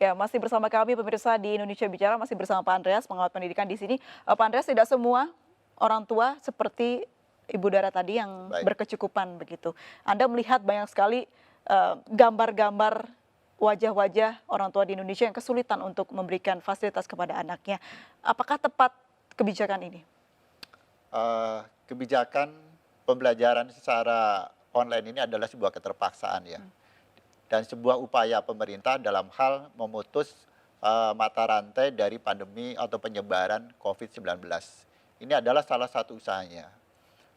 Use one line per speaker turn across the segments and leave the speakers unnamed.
Ya, masih bersama kami pemirsa di Indonesia Bicara, masih bersama Pak Andreas, pengamat pendidikan di sini. Pak Andreas, tidak semua orang tua seperti Ibu Dara tadi yang
Baik.
berkecukupan begitu. Anda melihat banyak sekali gambar-gambar wajah-wajah orang tua di Indonesia yang kesulitan untuk memberikan fasilitas kepada anaknya. Apakah tepat kebijakan ini?
Kebijakan pembelajaran secara online ini adalah sebuah keterpaksaan ya, dan sebuah upaya pemerintah dalam hal memutus mata rantai dari pandemi atau penyebaran COVID-19. Ini adalah salah satu usahanya.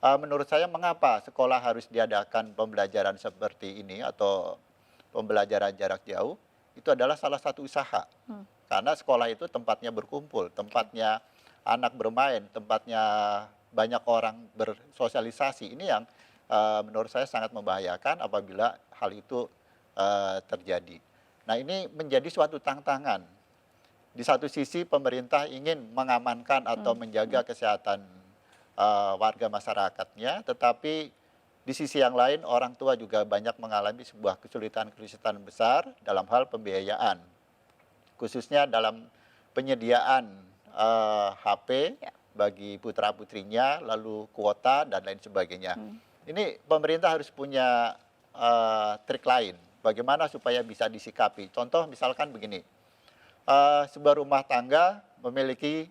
Menurut saya mengapa sekolah harus diadakan pembelajaran seperti ini atau pembelajaran jarak jauh, itu adalah salah satu usaha. Karena sekolah itu tempatnya berkumpul, tempatnya anak bermain, tempatnya banyak orang bersosialisasi. Ini yang menurut saya sangat membahayakan apabila hal itu terjadi. Nah, ini menjadi suatu tantangan. Di satu sisi pemerintah ingin mengamankan atau menjaga kesehatan warga masyarakatnya, tetapi di sisi yang lain orang tua juga banyak mengalami sebuah kesulitan-kesulitan besar dalam hal pembiayaan, khususnya dalam penyediaan HP bagi putra-putrinya, lalu kuota dan lain sebagainya. Ini pemerintah harus punya trik lain, bagaimana supaya bisa disikapi. Contoh misalkan begini, sebuah rumah tangga memiliki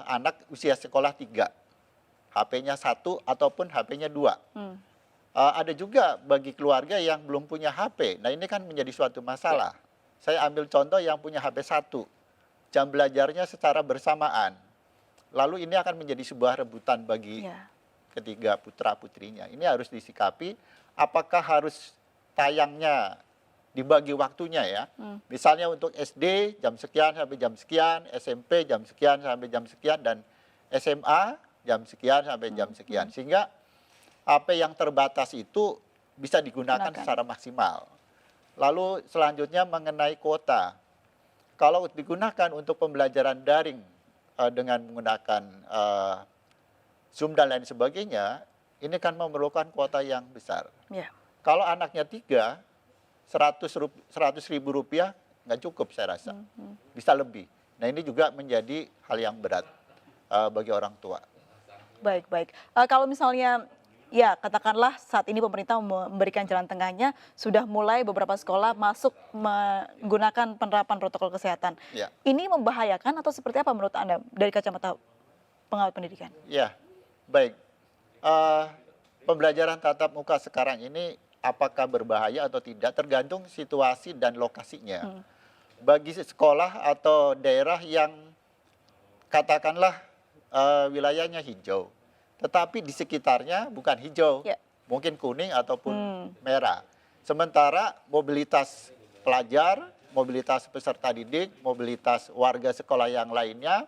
anak usia sekolah 3, HP-nya 1 ataupun HP-nya 2. Ada juga bagi keluarga yang belum punya HP. Nah, ini kan menjadi suatu masalah. Saya ambil contoh yang punya HP 1, jam belajarnya secara bersamaan. Lalu ini akan menjadi sebuah rebutan bagi ketiga putra-putrinya. Ini harus disikapi, apakah harus tayangnya dibagi waktunya ya. Misalnya untuk SD jam sekian sampai jam sekian, SMP jam sekian sampai jam sekian, dan SMA jam sekian sampai jam sekian. Sehingga HP yang terbatas itu bisa digunakan secara maksimal. Lalu selanjutnya mengenai kuota. Kalau digunakan untuk pembelajaran daring dengan menggunakan Zoom dan lain sebagainya, ini kan memerlukan kuota yang besar. Kalau anaknya 3, 100 ribu rupiah nggak cukup saya rasa. Bisa lebih. Nah, ini juga menjadi hal yang berat bagi orang tua.
Baik, baik. Kalau misalnya, ya katakanlah saat ini pemerintah memberikan jalan tengahnya, sudah mulai beberapa sekolah masuk menggunakan penerapan protokol kesehatan. Ini membahayakan atau seperti apa menurut Anda dari kacamata pengamat pendidikan?
Ya, baik. Pembelajaran tatap muka sekarang ini apakah berbahaya atau tidak tergantung situasi dan lokasinya. Bagi sekolah atau daerah yang katakanlah wilayahnya hijau, tetapi di sekitarnya bukan hijau, mungkin kuning ataupun merah. Sementara mobilitas pelajar, mobilitas peserta didik, mobilitas warga sekolah yang lainnya,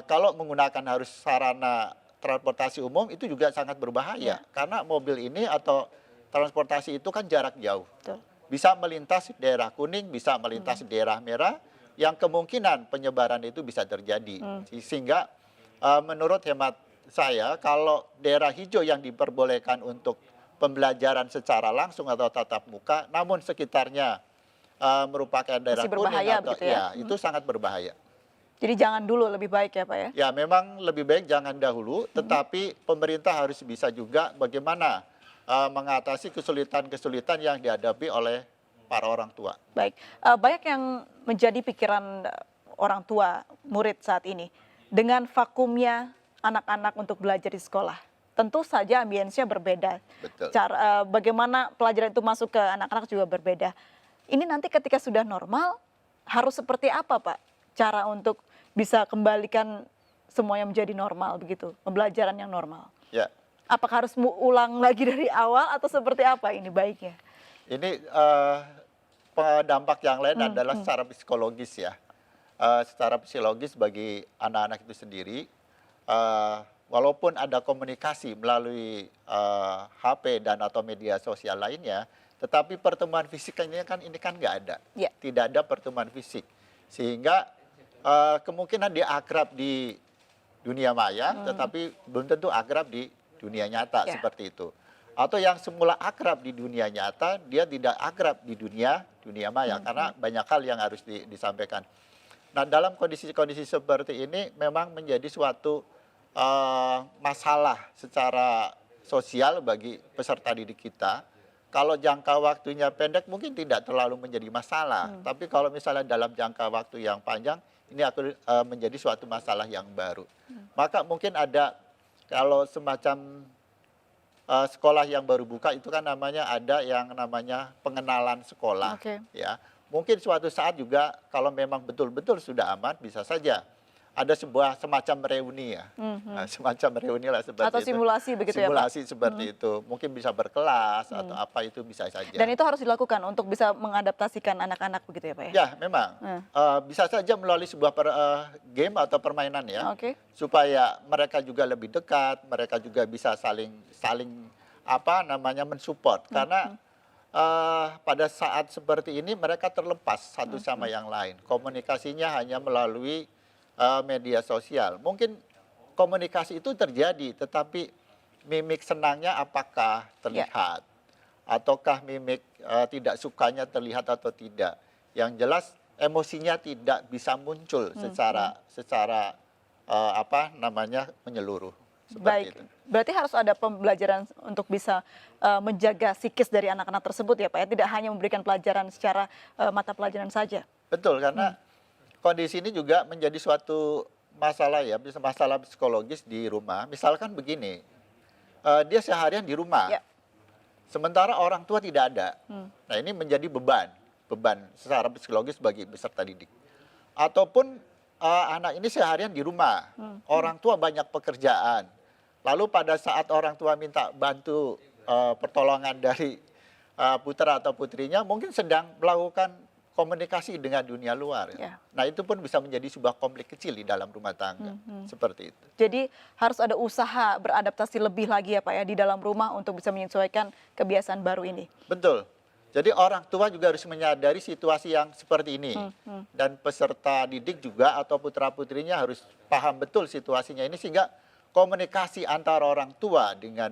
kalau menggunakan harus sarana transportasi umum itu juga sangat berbahaya. Karena mobil ini atau transportasi itu kan jarak jauh. Bisa melintas daerah kuning, bisa melintas daerah merah, yang kemungkinan penyebaran itu bisa terjadi. Sehingga menurut hemat saya, kalau daerah hijau yang diperbolehkan untuk pembelajaran secara langsung atau tatap muka, namun sekitarnya merupakan daerah kuning atau itu sangat berbahaya.
Jadi jangan dulu, lebih baik ya Pak ya?
Ya, memang lebih baik jangan dahulu, tetapi pemerintah harus bisa juga bagaimana mengatasi kesulitan-kesulitan yang dihadapi oleh para orang tua.
Baik, banyak yang menjadi pikiran orang tua murid saat ini dengan vakumnya anak-anak untuk belajar di sekolah. Tentu saja ambience-nya berbeda. Cara bagaimana pelajaran itu masuk ke anak-anak juga berbeda. Ini nanti ketika sudah normal harus seperti apa Pak? Cara untuk bisa kembalikan semuanya menjadi normal begitu, pembelajaran yang normal. Apakah harus ulang lagi dari awal atau seperti apa ini baiknya?
Ini dampak yang lain adalah secara psikologis ya. Secara psikologis bagi anak-anak itu sendiri, walaupun ada komunikasi melalui HP dan atau media sosial lainnya, tetapi pertemuan fisik ini kan nggak ada. Tidak ada pertemuan fisik. Sehingga kemungkinan dia akrab di dunia maya, tetapi belum tentu akrab di dunia nyata seperti itu. Atau yang semula akrab di dunia nyata, dia tidak akrab di dunia maya, karena banyak hal yang harus disampaikan. Nah, dalam kondisi-kondisi seperti ini memang menjadi suatu masalah secara sosial bagi peserta didik kita. Kalau jangka waktunya pendek mungkin tidak terlalu menjadi masalah, tapi kalau misalnya dalam jangka waktu yang panjang, ini akan menjadi suatu masalah yang baru. Maka mungkin ada, kalau semacam sekolah yang baru buka itu kan namanya ada yang namanya pengenalan sekolah,
Oke.
ya. Mungkin suatu saat juga kalau memang betul-betul sudah aman, bisa saja ada sebuah semacam reuni ya. Nah, semacam reuni lah seperti
Atau
itu.
simulasi begitu ya, Pak?
Simulasi seperti itu. Mungkin bisa berkelas atau apa, itu bisa saja.
Dan itu harus dilakukan untuk bisa mengadaptasikan anak-anak begitu ya, Pak ya?
Ya, memang. Bisa saja melalui sebuah game atau permainan ya.
Oke.
Supaya mereka juga lebih dekat, mereka juga bisa saling apa namanya mensupport. Karena pada saat seperti ini mereka terlepas satu sama yang lain. Komunikasinya hanya melalui media sosial. Mungkin komunikasi itu terjadi, tetapi mimik senangnya apakah terlihat? Ataukah mimik tidak sukanya terlihat atau tidak? Yang jelas emosinya tidak bisa muncul secara apa namanya menyeluruh.
Baik,
Seperti itu.
berarti harus ada pembelajaran untuk bisa menjaga psikis dari anak-anak tersebut ya Pak ya, tidak hanya memberikan pelajaran secara mata pelajaran saja.
Betul, karena kondisi ini juga menjadi suatu masalah ya, bisa masalah psikologis di rumah. Misalkan begini, dia seharian di rumah,
Ya.
sementara orang tua tidak ada. Nah, ini menjadi beban secara psikologis bagi peserta didik. Ataupun anak ini seharian di rumah, orang tua banyak pekerjaan. Lalu pada saat orang tua minta bantu pertolongan dari putra atau putrinya, mungkin sedang melakukan komunikasi dengan dunia luar.
Ya.
Nah, itu pun bisa menjadi sebuah konflik kecil di dalam rumah tangga. Seperti itu.
Jadi harus ada usaha beradaptasi lebih lagi ya Pak ya di dalam rumah untuk bisa menyesuaikan kebiasaan baru ini.
Betul. Jadi orang tua juga harus menyadari situasi yang seperti ini. Dan peserta didik juga atau putra-putrinya harus paham betul situasinya ini, sehingga komunikasi antara orang tua dengan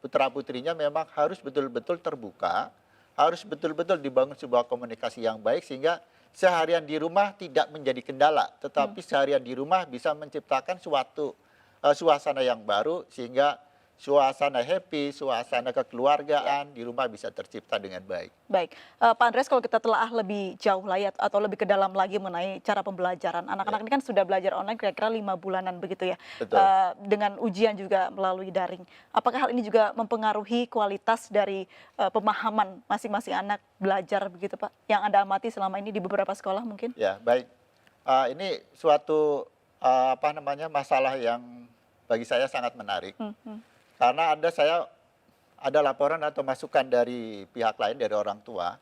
putra-putrinya memang harus betul-betul terbuka, harus betul-betul dibangun sebuah komunikasi yang baik, sehingga seharian di rumah tidak menjadi kendala, tetapi seharian di rumah bisa menciptakan suatu suasana yang baru, sehingga suasana happy, suasana kekeluargaan di rumah bisa tercipta dengan baik.
Baik, Pak Andreas, kalau kita telaah lebih jauh lah ya, atau lebih ke dalam lagi mengenai cara pembelajaran. Anak-anak ini kan sudah belajar online kira-kira 5 bulanan begitu ya,
Betul.
dengan ujian juga melalui daring. Apakah hal ini juga mempengaruhi kualitas dari pemahaman masing-masing anak belajar begitu Pak, yang Anda amati selama ini di beberapa sekolah mungkin?
Ya, baik. Ini suatu apa namanya masalah yang bagi saya sangat menarik. Karena ada laporan atau masukan dari pihak lain, dari orang tua.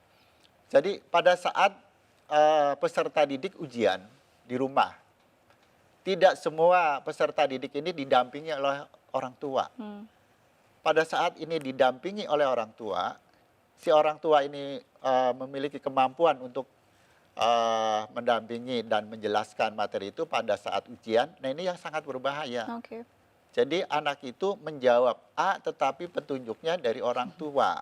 Jadi pada saat peserta didik ujian di rumah, tidak semua peserta didik ini didampingi oleh orang tua. Pada saat ini didampingi oleh orang tua, si orang tua ini memiliki kemampuan untuk mendampingi dan menjelaskan materi itu pada saat ujian. Nah, ini yang sangat berbahaya.
Oke.
Jadi anak itu menjawab A, tetapi petunjuknya dari orang tua.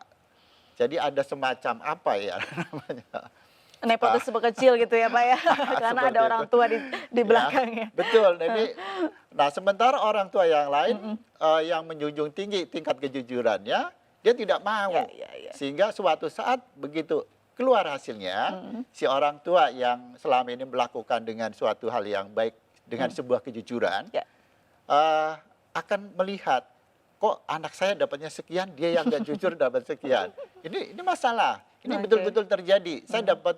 Jadi ada semacam apa ya namanya?
Nepotisme kecil gitu ya Pak ya, karena ada
Seperti
orang
itu.
tua di belakangnya.
Betul. Jadi, nah sementara orang tua yang lain yang menjunjung tinggi tingkat kejujurannya, dia tidak mau.
Ya.
Sehingga suatu saat begitu keluar hasilnya, si orang tua yang selama ini melakukan dengan suatu hal yang baik, dengan sebuah kejujuran,
Ya.
akan melihat, kok anak saya dapatnya sekian, dia yang gak jujur dapat sekian. Ini masalah. Ini
Oke.
betul-betul terjadi. Saya dapat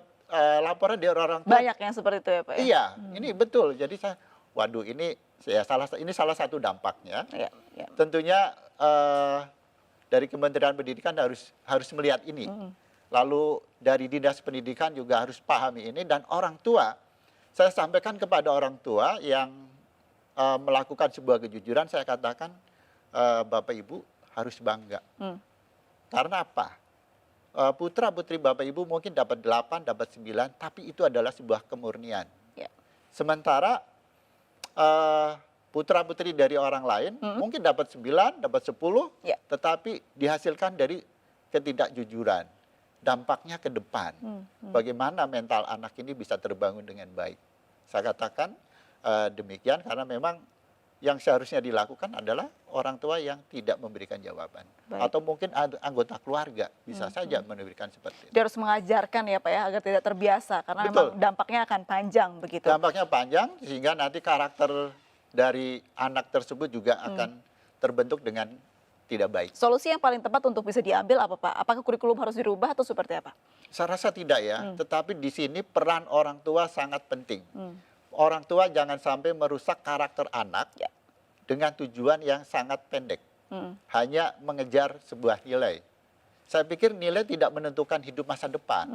laporan dari orang tua.
Banyak yang seperti itu ya Pak ya?
Iya, ini betul. Jadi saya, waduh, ini salah satu dampaknya.
Ya.
Tentunya dari Kementerian Pendidikan harus melihat ini. Lalu dari Dinas Pendidikan juga harus pahami ini, dan orang tua, saya sampaikan kepada orang tua yang melakukan sebuah kejujuran, saya katakan, Bapak Ibu harus bangga. Karena apa? Putra putri Bapak Ibu mungkin dapat 8, dapat 9, tapi itu adalah sebuah kemurnian.
Ya.
Sementara putra-putri dari orang lain mungkin dapat 9, dapat 10,
Ya.
tetapi dihasilkan dari ketidakjujuran. Dampaknya ke depan. Bagaimana mental anak ini bisa terbangun dengan baik. Saya katakan demikian karena memang yang seharusnya dilakukan adalah orang tua yang tidak memberikan jawaban.
Baik.
Atau mungkin anggota keluarga bisa saja memberikan seperti itu.
Dia harus mengajarkan ya Pak ya, agar tidak terbiasa, karena
Betul.
memang dampaknya akan panjang begitu.
Dampaknya panjang sehingga nanti karakter dari anak tersebut juga akan terbentuk dengan tidak baik.
Solusi yang paling tepat untuk bisa diambil apa Pak? Apakah kurikulum harus dirubah atau seperti apa?
Saya rasa tidak ya, tetapi di sini peran orang tua sangat penting. Orang tua jangan sampai merusak karakter anak
Ya.
dengan tujuan yang sangat pendek. Hanya mengejar sebuah nilai. Saya pikir nilai tidak menentukan hidup masa depan.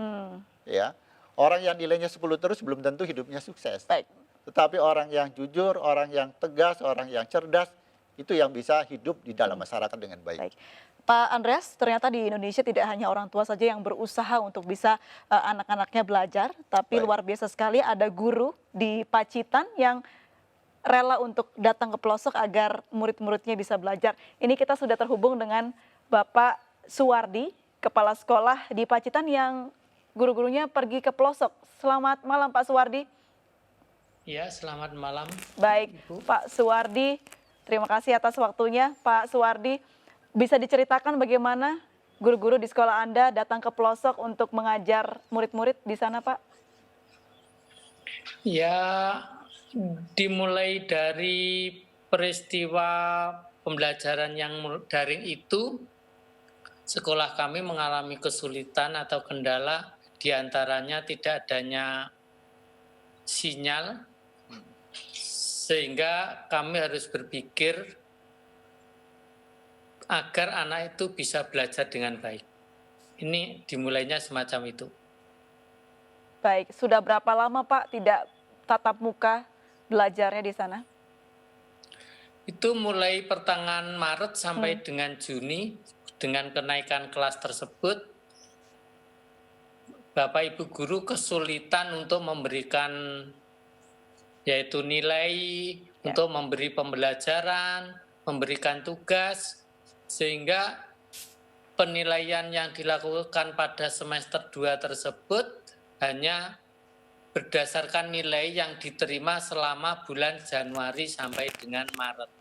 Ya. Orang yang nilainya 10 terus belum tentu hidupnya sukses.
Baik.
Tetapi orang yang jujur, orang yang tegas, orang yang cerdas, itu yang bisa hidup di dalam masyarakat dengan baik.
Baik. Pak Andreas, ternyata di Indonesia tidak hanya orang tua saja yang berusaha untuk bisa anak-anaknya belajar, tapi
Baik.
luar biasa sekali ada guru di Pacitan yang rela untuk datang ke pelosok agar murid-muridnya bisa belajar. Ini kita sudah terhubung dengan Bapak Suwardi, kepala sekolah di Pacitan yang guru-gurunya pergi ke pelosok. Selamat malam Pak Suwardi.
Ya, selamat malam.
Baik,
Ibu.
Pak Suwardi, terima kasih atas waktunya. Pak Suwardi, bisa diceritakan bagaimana guru-guru di sekolah Anda datang ke pelosok untuk mengajar murid-murid di sana, Pak?
Ya, dimulai dari peristiwa pembelajaran yang daring itu, sekolah kami mengalami kesulitan atau kendala, diantaranya tidak adanya sinyal, sehingga kami harus berpikir agar anak itu bisa belajar dengan baik. Ini dimulainya semacam itu.
Baik, sudah berapa lama Pak tidak tatap muka belajarnya di sana?
Itu mulai pertengahan Maret sampai dengan Juni, dengan kenaikan kelas tersebut, Bapak Ibu guru kesulitan untuk memberikan yaitu nilai, untuk memberi pembelajaran, memberikan tugas, sehingga penilaian yang dilakukan pada semester 2 tersebut hanya berdasarkan nilai yang diterima selama bulan Januari sampai dengan Maret.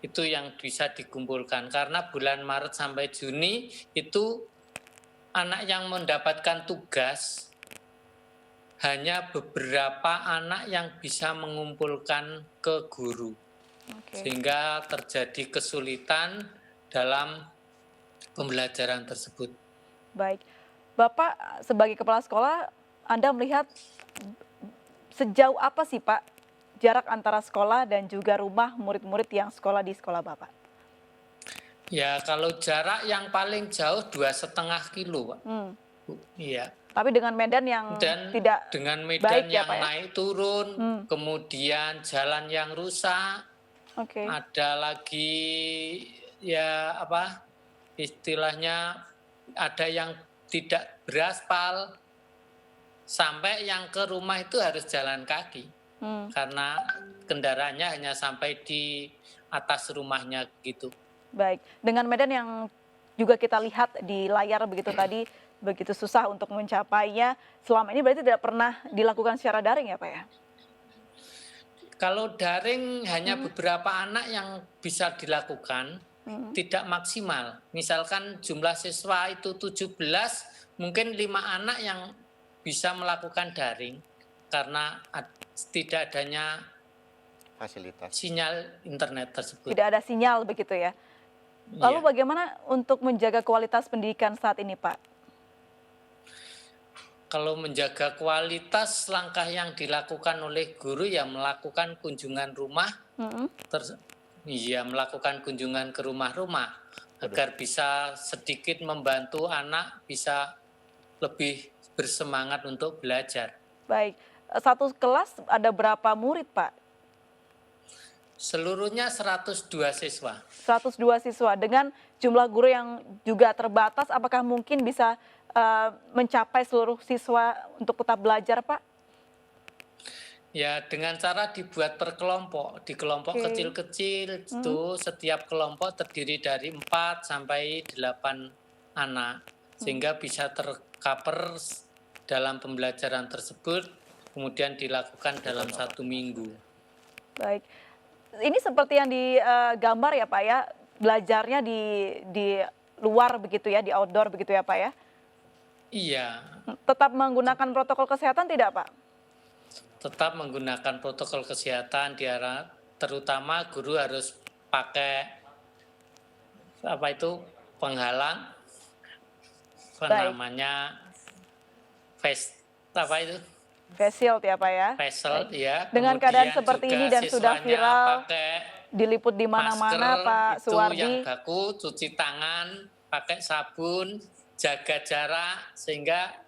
Itu yang bisa dikumpulkan, karena bulan Maret sampai Juni itu anak yang mendapatkan tugas hanya beberapa anak yang bisa mengumpulkan ke guru.
Oke.
Sehingga terjadi kesulitan dalam pembelajaran tersebut.
Baik, Bapak sebagai kepala sekolah, Anda melihat sejauh apa sih Pak jarak antara sekolah dan juga rumah murid-murid yang sekolah di sekolah Bapak?
Ya, kalau jarak yang paling jauh 2,5 kilo, Pak. Iya.
Tapi dengan medan yang
Dan
tidak
dengan medan
baik ya,
yang
Pak ya?
naik turun, kemudian jalan yang rusak,
Oke.
ada lagi ya apa istilahnya ada yang tidak beraspal, sampai yang ke rumah itu harus jalan kaki karena kendaraannya hanya sampai di atas rumahnya gitu.
Baik, dengan medan yang juga kita lihat di layar begitu tadi, begitu susah untuk mencapainya, selama ini berarti tidak pernah dilakukan secara daring ya Pak ya?
Kalau daring hanya beberapa anak yang bisa dilakukan, tidak maksimal. Misalkan jumlah siswa itu 17, mungkin 5 anak yang bisa melakukan daring karena tidak adanya
Fasilitas.
sinyal internet tersebut.
Tidak ada sinyal begitu ya? Lalu
Iya.
bagaimana untuk menjaga kualitas pendidikan saat ini Pak?
Kalau menjaga kualitas, langkah yang dilakukan oleh guru ya melakukan kunjungan rumah, melakukan kunjungan ke rumah-rumah agar bisa sedikit membantu anak bisa lebih bersemangat untuk belajar.
Baik, satu kelas ada berapa murid Pak?
Seluruhnya 102 siswa.
102 siswa dengan jumlah guru yang juga terbatas, apakah mungkin bisa mencapai seluruh siswa untuk tetap belajar Pak?
Ya, dengan cara dibuat per kelompok. Di kelompok
Oke.
kecil-kecil itu setiap kelompok terdiri dari 4 sampai 8 anak. Sehingga bisa tercover dalam pembelajaran tersebut, kemudian dilakukan dalam 1 minggu.
Baik. Ini seperti yang digambar ya Pak ya, belajarnya di luar begitu ya, di outdoor begitu ya Pak ya?
Iya,
Tetap menggunakan protokol kesehatan tidak Pak?
tetap menggunakan protokol kesehatan, terutama guru harus pakai apa itu penghalang, apa
Baik.
namanya face apa itu
Face shield ya Pak ya?
face shield ya.
Dengan keadaan
Kemudian
seperti
juga
ini dan sudah
siswanya
viral,
pakai
diliput di
masker
mana-mana Pak
itu yang
Suwardi.
baku, cuci tangan, pakai sabun, jaga jarak sehingga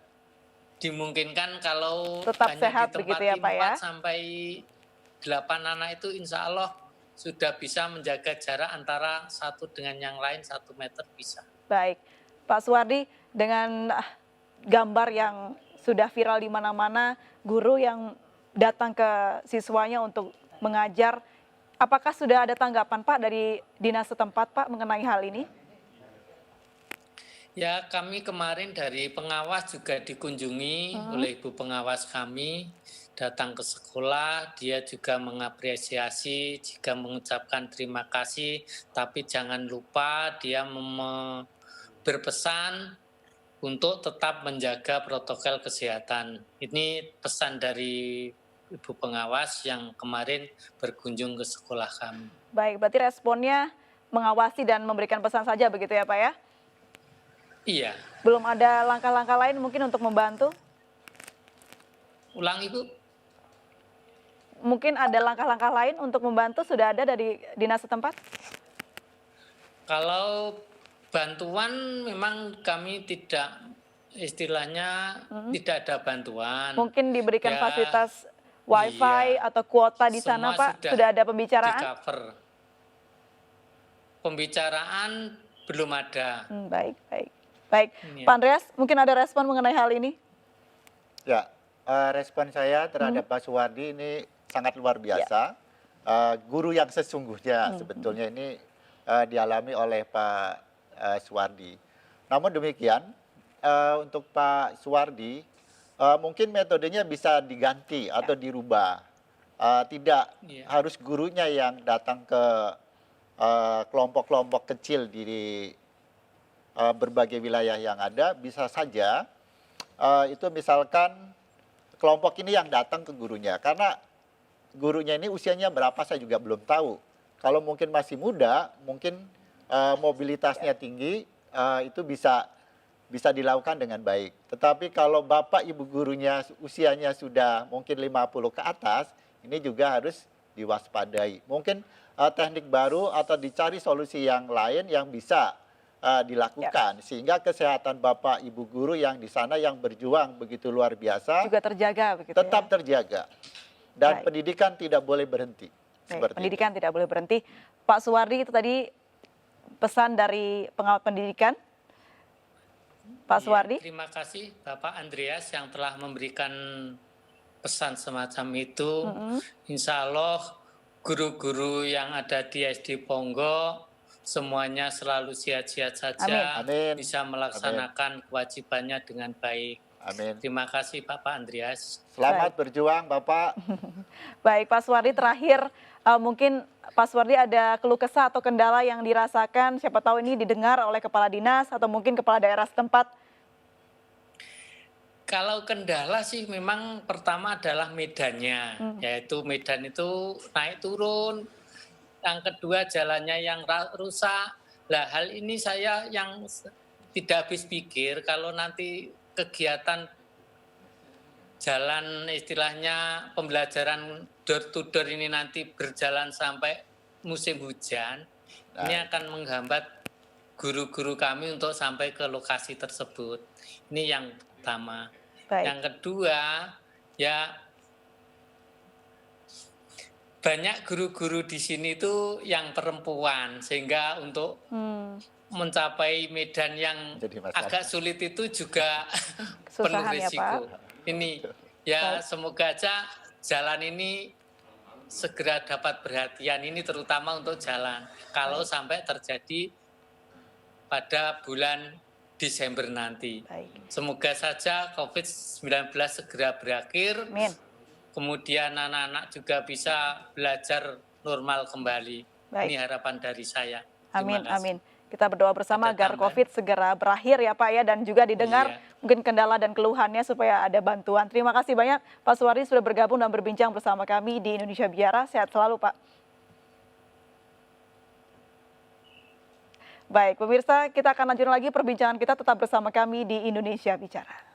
dimungkinkan kalau
Tetap
hanya
sehat
ditempati
begitu ya, Pak ya?
4 sampai 8 anak itu insya Allah sudah bisa menjaga jarak antara satu dengan yang lain 1 meter bisa.
Baik, Pak Suwardi, dengan gambar yang sudah viral di mana-mana, guru yang datang ke siswanya untuk mengajar, apakah sudah ada tanggapan Pak dari dinas setempat Pak mengenai hal ini?
Ya, kami kemarin dari pengawas juga dikunjungi oleh ibu pengawas kami, datang ke sekolah, dia juga mengapresiasi, juga mengucapkan terima kasih, tapi jangan lupa dia berpesan untuk tetap menjaga protokol kesehatan. Ini pesan dari ibu pengawas yang kemarin berkunjung ke sekolah kami.
Baik, berarti responnya mengawasi dan memberikan pesan saja begitu ya Pak ya?
Iya,
Belum ada langkah-langkah lain mungkin untuk membantu?
ulang Ibu.
Mungkin ada langkah-langkah lain untuk membantu, sudah ada dari dinas setempat?
Kalau bantuan memang kami tidak, istilahnya tidak ada bantuan.
Mungkin diberikan
Ya,
fasilitas wifi
iya.
atau kuota di sana
Semua
Pak? Sudah ada pembicaraan?
di-cover. Pembicaraan belum ada.
Baik, baik. Baik,
Iya.
Pak Andreas, mungkin ada respon mengenai hal ini?
Ya, respon saya terhadap Pak Suwardi ini sangat luar biasa. Guru yang sesungguhnya sebetulnya ini dialami oleh Pak Suwardi. Namun demikian, untuk Pak Suwardi, mungkin metodenya bisa diganti atau dirubah. Tidak
Iya.
harus gurunya yang datang ke kelompok-kelompok kecil di berbagai wilayah yang ada, bisa saja itu misalkan kelompok ini yang datang ke gurunya, karena gurunya ini usianya berapa saya juga belum tahu. Kalau mungkin masih muda, mungkin mobilitasnya tinggi, itu bisa dilakukan dengan baik. Tetapi kalau bapak ibu gurunya usianya sudah mungkin 50 ke atas, ini juga harus diwaspadai. Mungkin teknik baru atau dicari solusi yang lain yang bisa dilakukan, sehingga kesehatan bapak ibu guru yang di sana yang berjuang begitu luar biasa
Juga terjaga begitu
tetap
ya?
terjaga, dan
Baik.
pendidikan tidak boleh berhenti.
Baik,
Seperti
pendidikan tidak boleh berhenti. Pak Suwardi, itu tadi pesan dari pengawat pendidikan. Pak
Iya,
Suwardi?
terima kasih Bapak Andreas yang telah memberikan pesan semacam itu. Insya Allah guru-guru yang ada di SD Ponggo semuanya selalu sehat-sehat saja,
Amin.
bisa melaksanakan kewajibannya dengan baik.
Amin.
Terima kasih Bapak Andreas.
Selamat berjuang Bapak.
Baik, Pak Suwardi, terakhir mungkin Pak Suwardi ada keluh kesah atau kendala yang dirasakan, siapa tahu ini didengar oleh kepala dinas atau mungkin kepala daerah setempat.
Kalau kendala sih memang pertama adalah medannya, yaitu medan itu naik turun. Yang kedua jalannya yang rusak. Lah hal ini saya yang tidak habis pikir kalau nanti kegiatan jalan istilahnya pembelajaran door to door ini nanti berjalan sampai musim hujan, ini akan menghambat guru-guru kami untuk sampai ke lokasi tersebut. Ini yang pertama.
Baik.
Yang kedua, ya banyak guru-guru di sini tuh yang perempuan, sehingga untuk mencapai medan yang
Jadi masalah.
agak sulit itu juga penuh
Kesusahan ya,
risiko.
Pak.
Ini ya semoga aja jalan ini segera dapat perhatian, ini terutama untuk jalan. Kalau sampai terjadi pada bulan Desember nanti.
Baik.
Semoga saja COVID-19 segera berakhir.
Amin.
Kemudian anak-anak juga bisa belajar normal kembali.
Baik.
Ini harapan dari saya.
Amin,
Terima kasih.
amin. Kita berdoa bersama
Ada
agar
tambahan?
COVID segera berakhir ya Pak ya, dan juga didengar
Iya.
mungkin kendala dan keluhannya supaya ada bantuan. Terima kasih banyak Pak Suwardi sudah bergabung dan berbincang bersama kami di Indonesia Biara. Sehat selalu Pak. Baik, pemirsa, kita akan lanjut lagi perbincangan kita, tetap bersama kami di Indonesia Bicara.